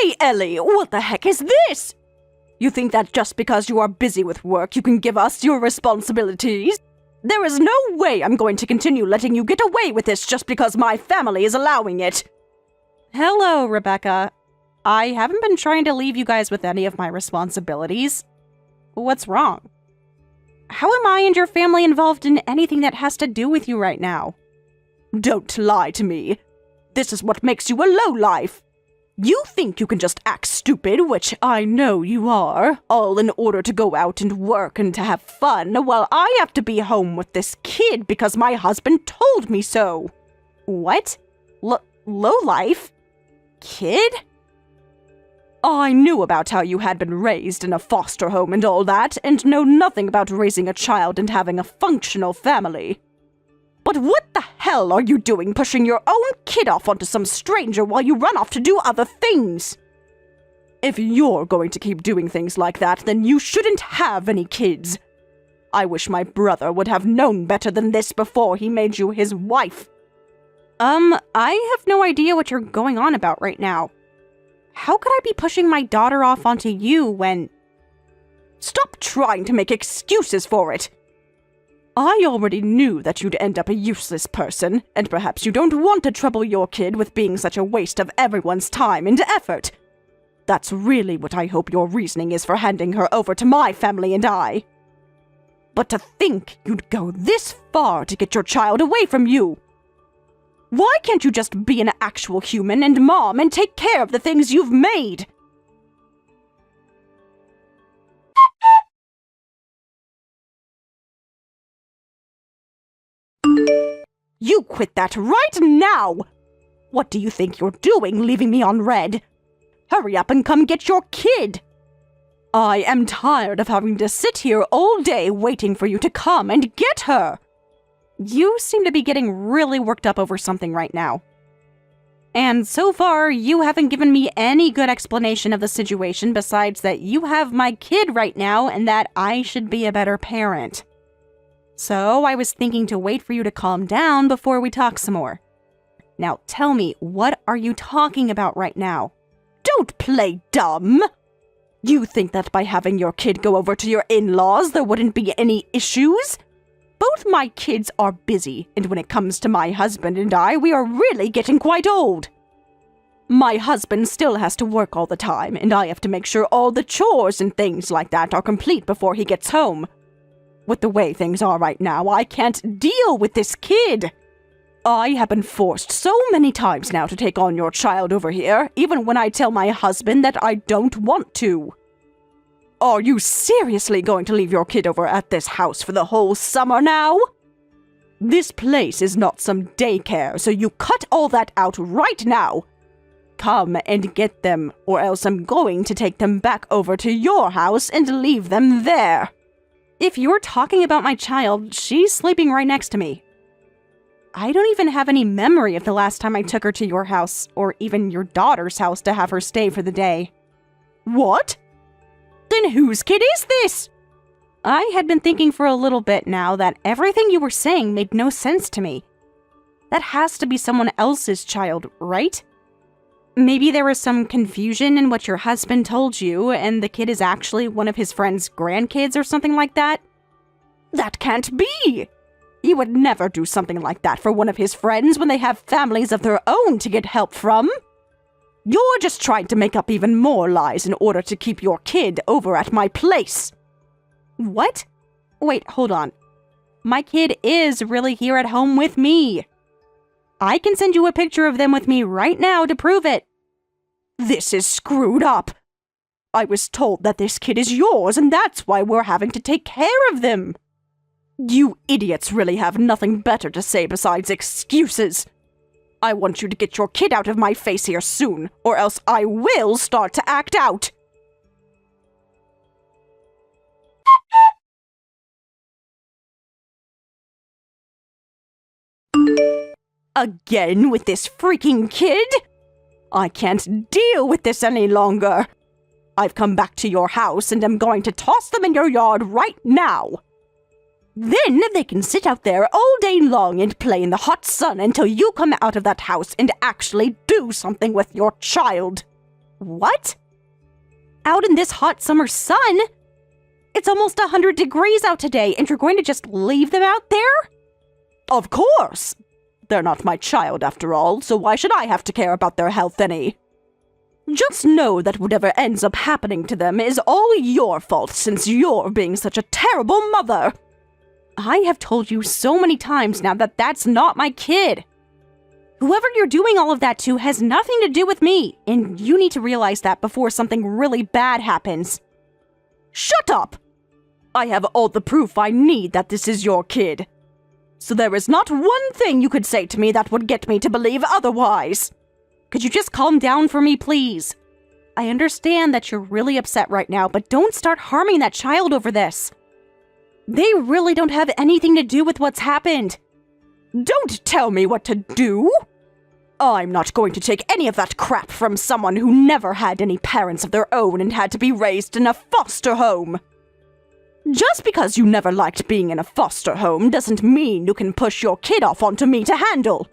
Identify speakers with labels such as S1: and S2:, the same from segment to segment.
S1: Hey, Ellie, what the heck is this? You think that just because you are busy with work, you can give us your responsibilities? There is no way I'm going to continue letting you get away with this just because my family is allowing it.
S2: Hello, Rebecca. I haven't been trying to leave you guys with any of my responsibilities. What's wrong? How am I and your family involved in anything that has to do with you right now?
S1: Don't lie to me. This is what makes you a lowlife. You think you can just act stupid, which I know you are, all in order to go out and work and to have fun, while I have to be home with this kid because my husband told me so.
S2: What? Lowlife? Kid?
S1: I knew about how you had been raised in a foster home and all that, and know nothing about raising a child and having a functional family. But what the hell are you doing pushing your own kid off onto some stranger while you run off to do other things? If you're going to keep doing things like that, then you shouldn't have any kids. I wish my brother would have known better than this before he made you his wife.
S2: I have no idea what you're going on about right now. How could I be pushing my daughter off onto you when...
S1: Stop trying to make excuses for it. I already knew that you'd end up a useless person, and perhaps you don't want to trouble your kid with being such a waste of everyone's time and effort. That's really what I hope your reasoning is for handing her over to my family and I. But to think you'd go this far to get your child away from you. Why can't you just be an actual human and mom and take care of the things you've made? You quit that right now! What do you think you're doing, leaving me on red? Hurry up and come get your kid! I am tired of having to sit here all day waiting for you to come and get her!
S2: You seem to be getting really worked up over something right now. And so far, you haven't given me any good explanation of the situation besides that you have my kid right now and that I should be a better parent. So I was thinking to wait for you to calm down before we talk some more. Now tell me, what are you talking about right now?
S1: Don't play dumb! You think that by having your kid go over to your in-laws there wouldn't be any issues? Both my kids are busy, and when it comes to my husband and I, we are really getting quite old. My husband still has to work all the time, and I have to make sure all the chores and things like that are complete before he gets home. With the way things are right now, I can't deal with this kid. I have been forced so many times now to take on your child over here, even when I tell my husband that I don't want to. Are you seriously going to leave your kid over at this house for the whole summer now? This place is not some daycare, so you cut all that out right now. Come and get them, or else I'm going to take them back over to your house and leave them there.
S2: If you're talking about my child, she's sleeping right next to me. I don't even have any memory of the last time I took her to your house, or even your daughter's house to have her stay for the day.
S1: What? Then whose kid is this?
S2: I had been thinking for a little bit now that everything you were saying made no sense to me. That has to be someone else's child, right? Maybe there was some confusion in what your husband told you, and the kid is actually one of his friend's grandkids or something like that?
S1: That can't be! He would never do something like that for one of his friends when they have families of their own to get help from. You're just trying to make up even more lies in order to keep your kid over at my place.
S2: What? Wait, hold on. My kid is really here at home with me. I can send you a picture of them with me right now to prove it.
S1: This is screwed up. I was told that this kid is yours, and that's why we're having to take care of them. You idiots really have nothing better to say besides excuses. I want you to get your kid out of my face here soon, or else I will start to act out. Again with this freaking kid? I can't deal with this any longer. I've come back to your house and am going to toss them in your yard right now. Then they can sit out there all day long and play in the hot sun until you come out of that house and actually do something with your child.
S2: What? Out in this hot summer sun? It's almost 100 degrees out today, and you're going to just leave them out there?
S1: Of course! They're not my child after all, so why should I have to care about their health any? Just know that whatever ends up happening to them is all your fault since you're being such a terrible mother.
S2: I have told you so many times now that that's not my kid. Whoever you're doing all of that to has nothing to do with me, and you need to realize that before something really bad happens.
S1: Shut up! I have all the proof I need that this is your kid. So there is not one thing you could say to me that would get me to believe otherwise.
S2: Could you just calm down for me, please? I understand that you're really upset right now, but don't start harming that child over this. They really don't have anything to do with what's happened.
S1: Don't tell me what to do! I'm not going to take any of that crap from someone who never had any parents of their own and had to be raised in a foster home. Just because you never liked being in a foster home doesn't mean you can push your kid off onto me to handle.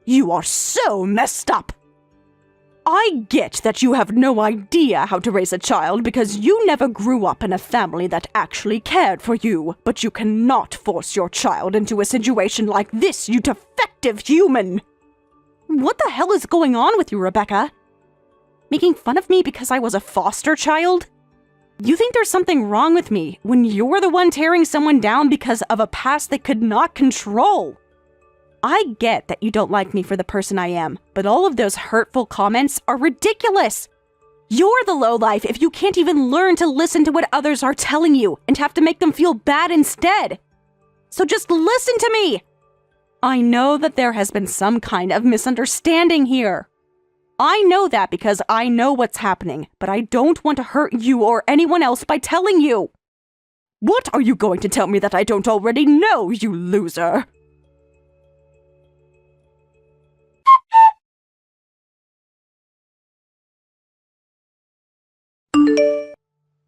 S1: You are so messed up. I get that you have no idea how to raise a child because you never grew up in a family that actually cared for you, but you cannot force your child into a situation like this, you defective human!
S2: What the hell is going on with you, Rebecca? Making fun of me because I was a foster child? You think there's something wrong with me when you're the one tearing someone down because of a past they could not control? I get that you don't like me for the person I am, but all of those hurtful comments are ridiculous. You're the lowlife if you can't even learn to listen to what others are telling you and have to make them feel bad instead. So just listen to me. I know that there has been some kind of misunderstanding here. I know that because I know what's happening, but I don't want to hurt you or anyone else by telling you.
S1: What are you going to tell me that I don't already know, you loser?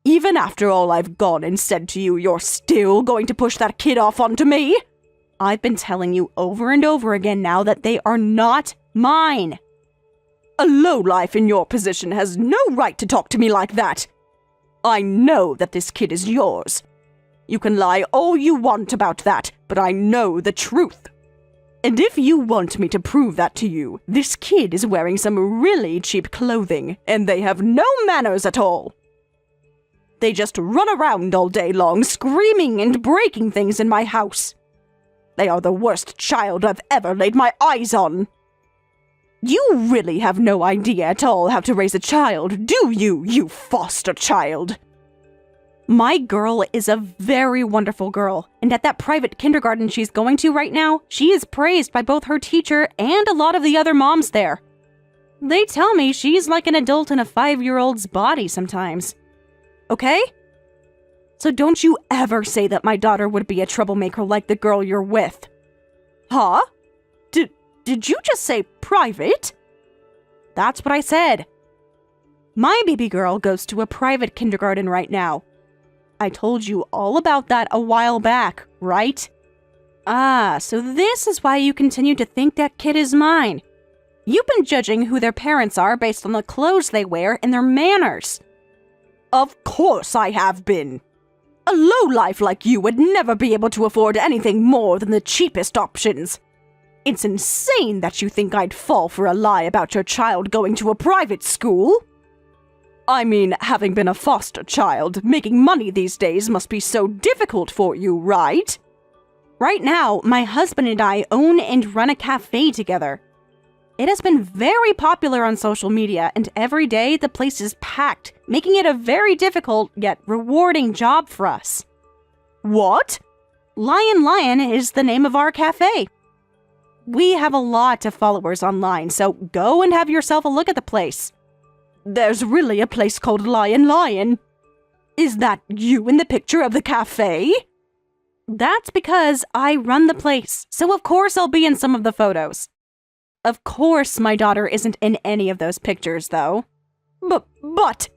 S1: Even after all I've gone and said to you, you're still going to push that kid off onto me?
S2: I've been telling you over and over again now that they are not mine.
S1: A lowlife in your position has no right to talk to me like that. I know that this kid is yours. You can lie all you want about that, but I know the truth. And if you want me to prove that to you, this kid is wearing some really cheap clothing, and they have no manners at all. They just run around all day long, screaming and breaking things in my house. They are the worst child I've ever laid my eyes on. You really have no idea at all how to raise a child, do you, you foster child?
S2: My girl is a very wonderful girl, and at that private kindergarten she's going to right now, she is praised by both her teacher and a lot of the other moms there. They tell me she's like an adult in a 5-year-old's body sometimes. Okay? So don't you ever say that my daughter would be a troublemaker like the girl you're with.
S1: Huh? Did you just say private?
S2: That's what I said. My baby girl goes to a private kindergarten right now. I told you all about that a while back, right? Ah, so this is why you continue to think that kid is mine. You've been judging who their parents are based on the clothes they wear and their manners.
S1: Of course I have been. A lowlife like you would never be able to afford anything more than the cheapest options. It's insane that you think I'd fall for a lie about your child going to a private school. I mean, having been a foster child, making money these days must be so difficult for you, right?
S2: Right now, my husband and I own and run a cafe together. It has been very popular on social media, and every day the place is packed, making it a very difficult yet rewarding job for us.
S1: What?
S2: Lion is the name of our cafe. We have a lot of followers online, so go and have yourself a look at the place.
S1: There's really a place called Lion. Is that you in the picture of the cafe?
S2: That's because I run the place, so of course I'll be in some of the photos. Of course my daughter isn't in any of those pictures, though.
S1: But...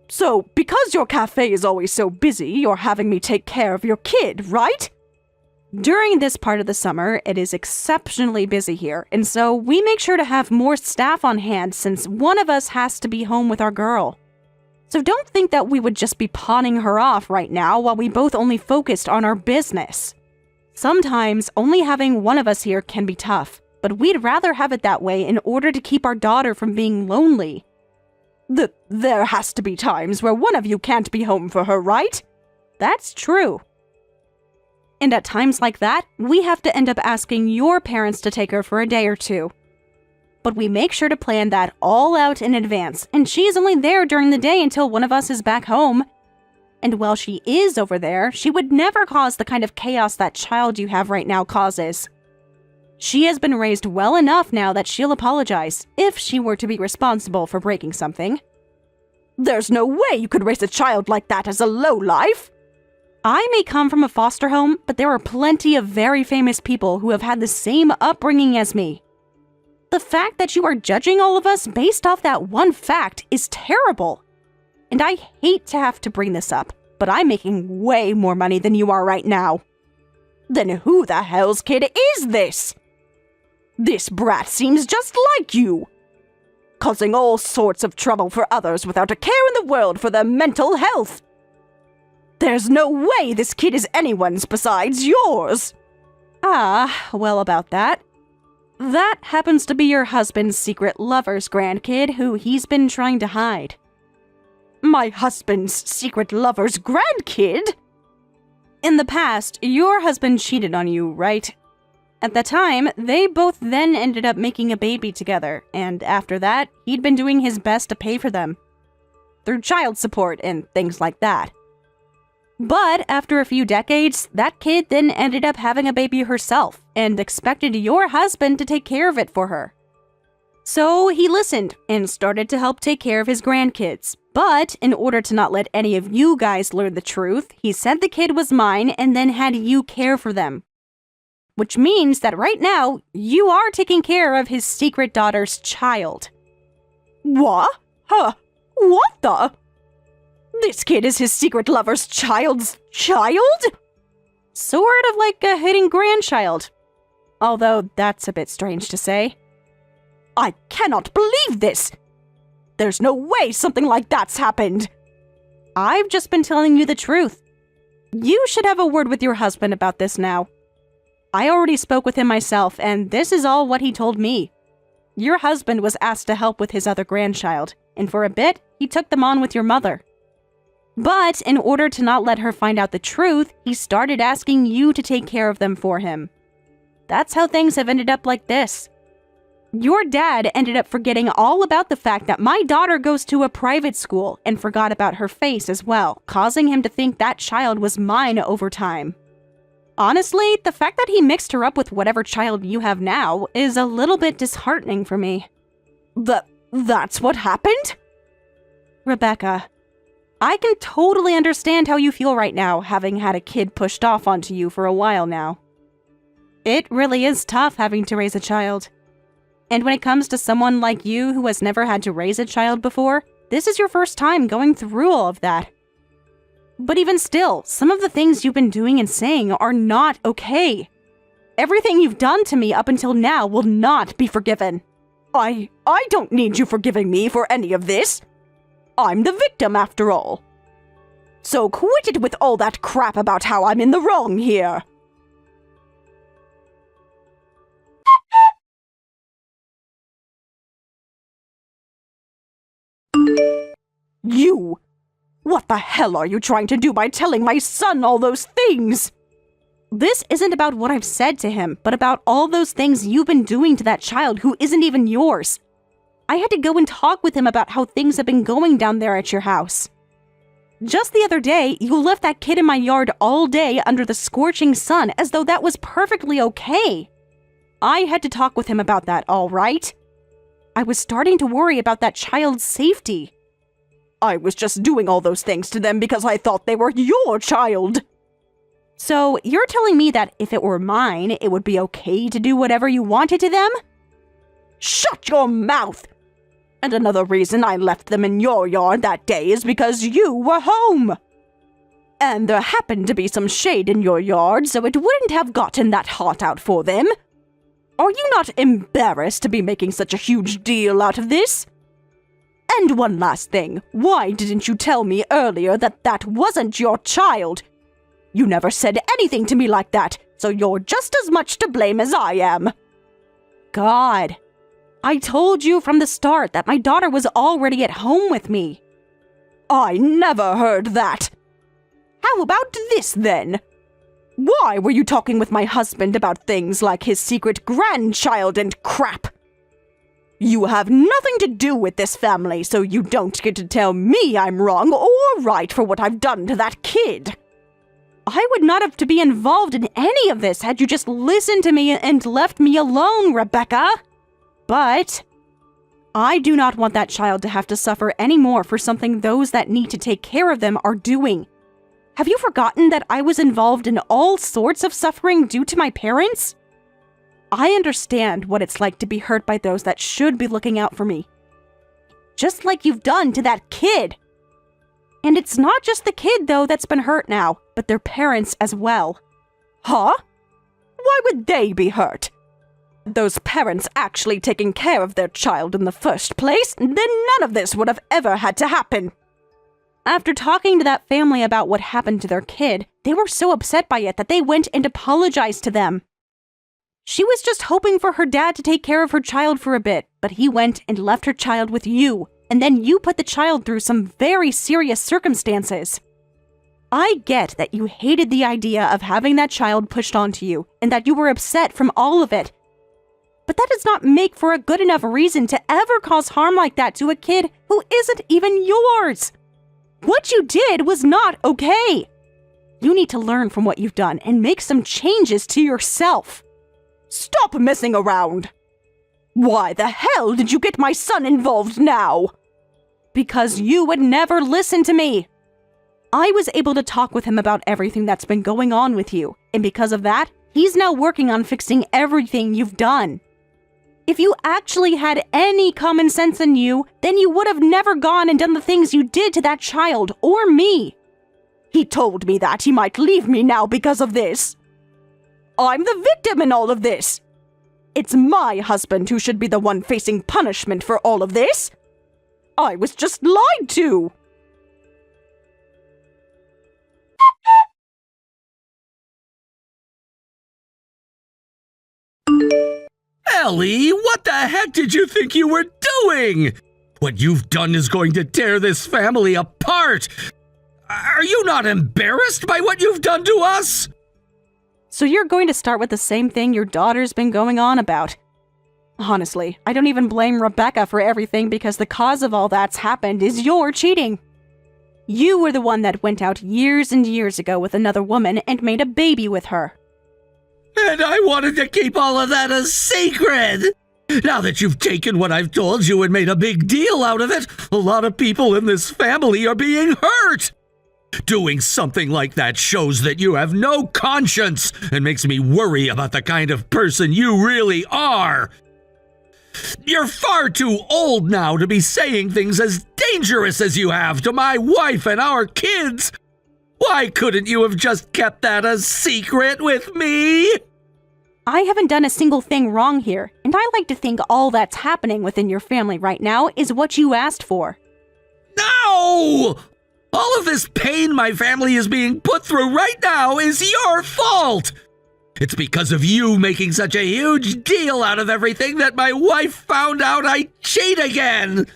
S1: So, because your cafe is always so busy, you're having me take care of your kid, right?
S2: During this part of the summer, it is exceptionally busy here, and so we make sure to have more staff on hand since one of us has to be home with our girl. So don't think that we would just be pawning her off right now while we both only focused on our business. Sometimes only having one of us here can be tough, but we'd rather have it that way in order to keep our daughter from being lonely.
S1: There has to be times where one of you can't be home for her, right?
S2: That's true. And at times like that, we have to end up asking your parents to take her for a day or two. But we make sure to plan that all out in advance, and she is only there during the day until one of us is back home. And while she is over there, she would never cause the kind of chaos that child you have right now causes. She has been raised well enough now that she'll apologize if she were to be responsible for breaking something.
S1: There's no way you could raise a child like that as a lowlife.
S2: I may come from a foster home, but there are plenty of very famous people who have had the same upbringing as me. The fact that you are judging all of us based off that one fact is terrible. And I hate to have to bring this up, but I'm making way more money than you are right now.
S1: Then who the hell's kid is this? This brat seems just like you, causing all sorts of trouble for others without a care in the world for their mental health. There's no way this kid is anyone's besides yours.
S2: Ah, well about that. That happens to be your husband's secret lover's grandkid who he's been trying to hide.
S1: My husband's secret lover's grandkid?
S2: In the past, your husband cheated on you, right? At the time, they both then ended up making a baby together, and after that, he'd been doing his best to pay for them. Through child support and things like that. But after a few decades, that kid then ended up having a baby herself and expected your husband to take care of it for her. So he listened and started to help take care of his grandkids. But in order to not let any of you guys learn the truth, he said the kid was mine and then had you care for them. Which means that right now, you are taking care of his secret daughter's child.
S1: What? Huh? What the? This kid is his secret lover's child's child?
S2: Sort of like a hidden grandchild. Although that's a bit strange to say.
S1: I cannot believe this! There's no way something like that's happened!
S2: I've just been telling you the truth. You should have a word with your husband about this now. I already spoke with him myself, and this is all what he told me. Your husband was asked to help with his other grandchild, and for a bit, he took them on with your mother. But in order to not let her find out the truth, he started asking you to take care of them for him. That's how things have ended up like this. Your dad ended up forgetting all about the fact that my daughter goes to a private school and forgot about her face as well, causing him to think that child was mine over time. Honestly, the fact that he mixed her up with whatever child you have now is a little bit disheartening for me.
S1: That's what happened?
S2: Rebecca, I can totally understand how you feel right now, having had a kid pushed off onto you for a while now. It really is tough having to raise a child. And when it comes to someone like you who has never had to raise a child before, this is your first time going through all of that. But even still, some of the things you've been doing and saying are not okay. Everything you've done to me up until now will not be forgiven.
S1: I don't need you forgiving me for any of this. I'm the victim after all. So quit it with all that crap about how I'm in the wrong here. You! What the hell are you trying to do by telling my son all those things?
S2: This isn't about what I've said to him, but about all those things you've been doing to that child who isn't even yours. I had to go and talk with him about how things have been going down there at your house. Just the other day, you left that kid in my yard all day under the scorching sun as though that was perfectly okay. I had to talk with him about that, all right? I was starting to worry about that child's safety.
S1: I was just doing all those things to them because I thought they were your child.
S2: So you're telling me that if it were mine, it would be okay to do whatever you wanted to them?
S1: Shut your mouth! And another reason I left them in your yard that day is because you were home. And there happened to be some shade in your yard, so it wouldn't have gotten that hot out for them. Are you not embarrassed to be making such a huge deal out of this? And one last thing, why didn't you tell me earlier that that wasn't your child? You never said anything to me like that, so you're just as much to blame as I am.
S2: God, I told you from the start that my daughter was already at home with me.
S1: I never heard that. How about this, then? Why were you talking with my husband about things like his secret grandchild and crap? You have nothing to do with this family, so you don't get to tell me I'm wrong or right for what I've done to that kid.
S2: I would not have to be involved in any of this had you just listened to me and left me alone, Rebecca. But I do not want that child to have to suffer any more for something those that need to take care of them are doing. Have you forgotten that I was involved in all sorts of suffering due to my parents? I understand what it's like to be hurt by those that should be looking out for me. Just like you've done to that kid. And it's not just the kid, though, that's been hurt now, but their parents as well.
S1: Huh? Why would they be hurt? Those parents actually taking care of their child in the first place, then none of this would have ever had to happen.
S2: After talking to that family about what happened to their kid, they were so upset by it that they went and apologized to them. She was just hoping for her dad to take care of her child for a bit, but he went and left her child with you, and then you put the child through some very serious circumstances. I get that you hated the idea of having that child pushed onto you, and that you were upset from all of it. But that does not make for a good enough reason to ever cause harm like that to a kid who isn't even yours. What you did was not okay. You need to learn from what you've done and make some changes to yourself.
S1: Stop messing around! Why the hell did you get my son involved now?
S2: Because you would never listen to me. I was able to talk with him about everything that's been going on with you, and because of that, he's now working on fixing everything you've done. If you actually had any common sense in you, then you would have never gone and done the things you did to that child or me.
S1: He told me that he might leave me now because of this. I'm the victim in all of this. It's my husband who should be the one facing punishment for all of this. I was just lied to.
S3: Ellie, what the heck did you think you were doing? What you've done is going to tear this family apart. Are you not embarrassed by what you've done to us?
S2: So you're going to start with the same thing your daughter's been going on about. Honestly, I don't even blame Rebecca for everything because the cause of all that's happened is your cheating. You were the one that went out years and years ago with another woman and made a baby with her.
S3: And I wanted to keep all of that a secret. Now that you've taken what I've told you and made a big deal out of it, a lot of people in this family are being hurt. Doing something like that shows that you have no conscience and makes me worry about the kind of person you really are. You're far too old now to be saying things as dangerous as you have to my wife and our kids. Why couldn't you have just kept that a secret with me?
S2: I haven't done a single thing wrong here, and I like to think all that's happening within your family right now is what you asked for.
S3: No! All of this pain my family is being put through right now is your fault! It's because of you making such a huge deal out of everything that my wife found out I cheat again!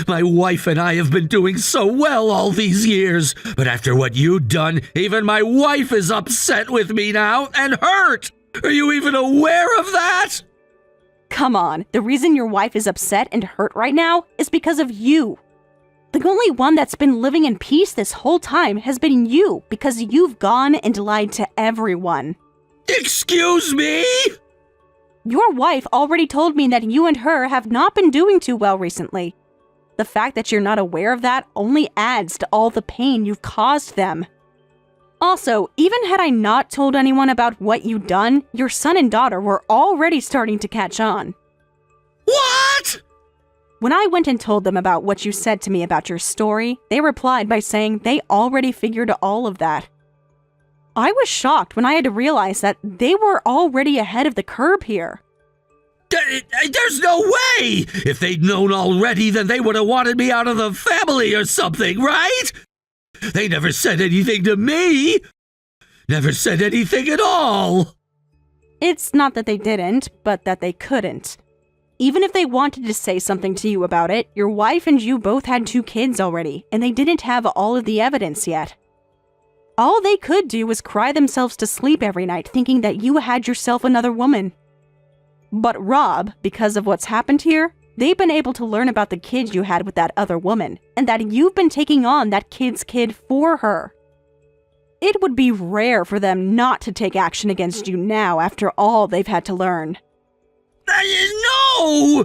S3: My wife and I have been doing so well all these years, but after what you've done, even my wife is upset with me now and hurt! Are you even aware of that?
S2: Come on, the reason your wife is upset and hurt right now is because of you. The only one that's been living in peace this whole time has been you because you've gone and lied to everyone.
S3: Excuse me?
S2: Your wife already told me that you and her have not been doing too well recently. The fact that you're not aware of that only adds to all the pain you've caused them. Also, even had I not told anyone about what you'd done, your son and daughter were already starting to catch on.
S3: What?
S2: When I went and told them about what you said to me about your story, they replied by saying they already figured all of that. I was shocked when I had to realize that they were already ahead of the curve here.
S3: There's no way! If they'd known already, then they would have wanted me out of the family or something, right? They never said anything to me. Never said anything at all.
S2: It's not that they didn't, but that they couldn't. Even if they wanted to say something to you about it, your wife and you both had 2 kids already, and they didn't have all of the evidence yet. All they could do was cry themselves to sleep every night thinking that you had yourself another woman. But Rob, because of what's happened here, they've been able to learn about the kid you had with that other woman, and that you've been taking on that kid's kid for her. It would be rare for them not to take action against you now after all they've had to learn.
S3: No!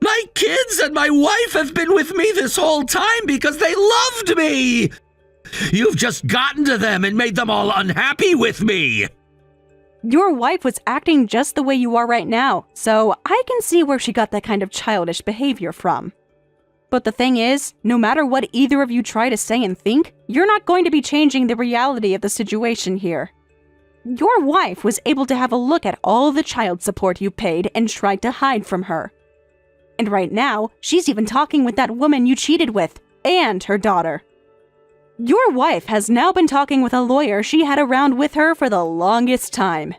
S3: My kids and my wife have been with me this whole time because they loved me! You've just gotten to them and made them all unhappy with me!
S2: Your wife was acting just the way you are right now, so I can see where she got that kind of childish behavior from. But the thing is, no matter what either of you try to say and think, you're not going to be changing the reality of the situation here. Your wife was able to have a look at all the child support you paid and tried to hide from her. And right now, she's even talking with that woman you cheated with, and her daughter. Your wife has now been talking with a lawyer she had around with her for the longest time.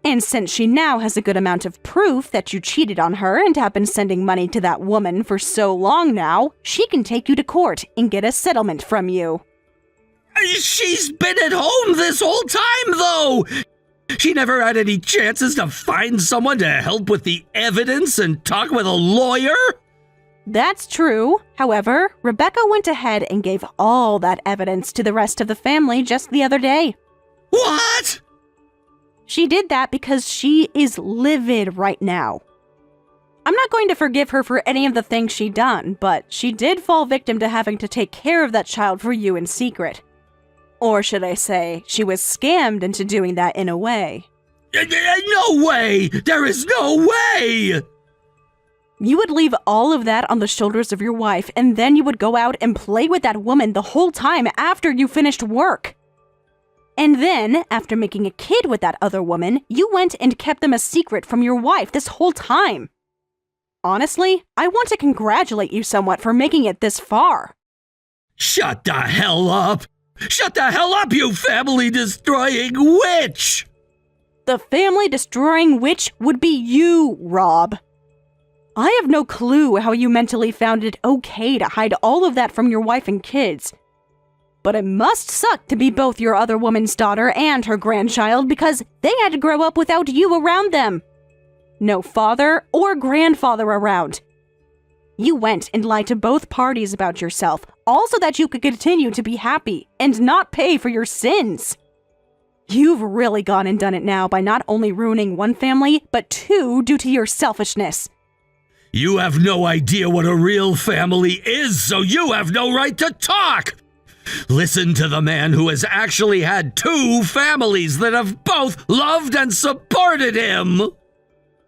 S2: And since she now has a good amount of proof that you cheated on her and have been sending money to that woman for so long now, she can take you to court and get a settlement from you.
S3: She's been at home this whole time, though! She never had any chances to find someone to help with the evidence and talk with a lawyer?
S2: That's true. However, Rebecca went ahead and gave all that evidence to the rest of the family just the other day.
S3: What?
S2: She did that because she is livid right now. I'm not going to forgive her for any of the things she done, but she did fall victim to having to take care of that child for you in secret. Or should I say, she was scammed into doing that in a way.
S3: No way! There is no way!
S2: You would leave all of that on the shoulders of your wife, and then you would go out and play with that woman the whole time after you finished work. And then, after making a kid with that other woman, you went and kept them a secret from your wife this whole time. Honestly, I want to congratulate you somewhat for making it this far.
S3: Shut the hell up! Shut the hell up, you family-destroying witch!
S2: The family-destroying witch would be you, Rob. I have no clue how you mentally found it okay to hide all of that from your wife and kids. But it must suck to be both your other woman's daughter and her grandchild because they had to grow up without you around them. No father or grandfather around. You went and lied to both parties about yourself, all so that you could continue to be happy and not pay for your sins. You've really gone and done it now by not only ruining one family, but 2 due to your selfishness.
S3: You have no idea what a real family is, so you have no right to talk! Listen to the man who has actually had 2 families that have both loved and supported him!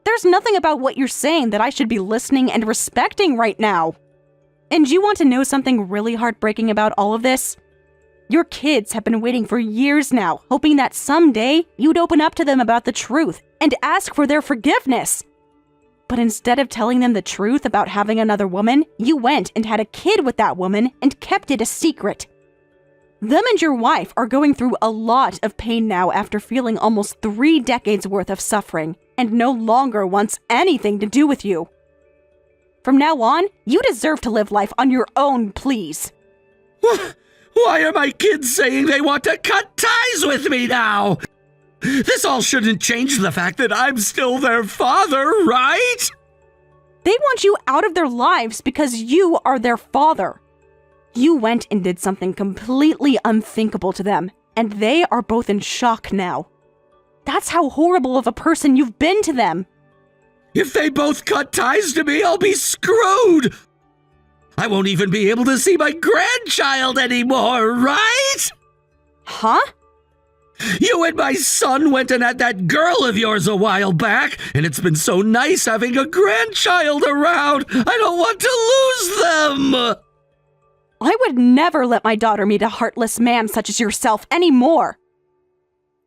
S2: There's nothing about what you're saying that I should be listening and respecting right now. And you want to know something really heartbreaking about all of this? Your kids have been waiting for years now, hoping that someday you'd open up to them about the truth and ask for their forgiveness. But instead of telling them the truth about having another woman, you went and had a kid with that woman and kept it a secret. Them and your wife are going through a lot of pain now after feeling almost 3 decades worth of suffering and no longer wants anything to do with you. From now on, you deserve to live life on your own, please.
S3: Why are my kids saying they want to cut ties with me now? This all shouldn't change the fact that I'm still their father, right?
S2: They want you out of their lives because you are their father. You went and did something completely unthinkable to them, and they are both in shock now. That's how horrible of a person you've been to them.
S3: If they both cut ties to me, I'll be screwed! I won't even be able to see my grandchild anymore, right?
S2: Huh?
S3: You and my son went and had that girl of yours a while back, and it's been so nice having a grandchild around. I don't want to lose them.
S2: I would never let my daughter meet a heartless man such as yourself anymore.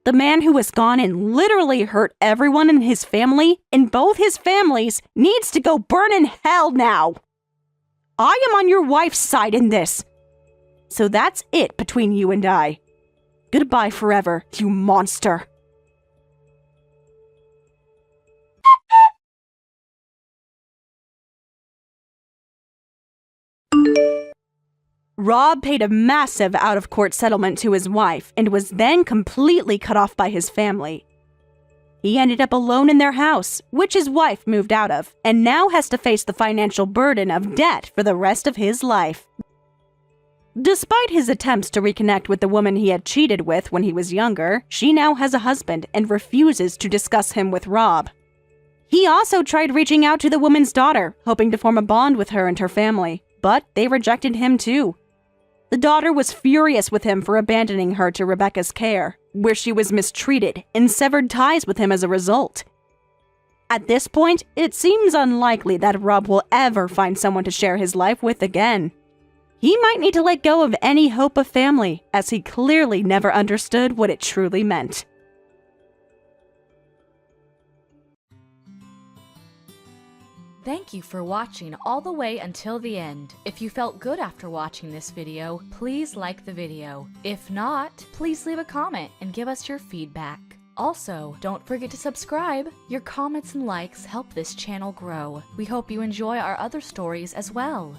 S2: The man who has gone and literally hurt everyone in his family, in both his families, needs to go burn in hell now. I am on your wife's side in this. So that's it between you and I. Goodbye forever, you monster. Rob paid a massive out-of-court settlement to his wife and was then completely cut off by his family. He ended up alone in their house, which his wife moved out of, and now has to face the financial burden of debt for the rest of his life. Despite his attempts to reconnect with the woman he had cheated with when he was younger, she now has a husband and refuses to discuss him with Rob. He also tried reaching out to the woman's daughter, hoping to form a bond with her and her family, but they rejected him too. The daughter was furious with him for abandoning her to Rebecca's care, where she was mistreated and severed ties with him as a result. At this point, it seems unlikely that Rob will ever find someone to share his life with again. He might need to let go of any hope of family, as he clearly never understood what it truly meant.
S4: Thank you for watching all the way until the end. If you felt good after watching this video, please like the video. If not, please leave a comment and give us your feedback. Also, don't forget to subscribe. Your comments and likes help this channel grow. We hope you enjoy our other stories as well.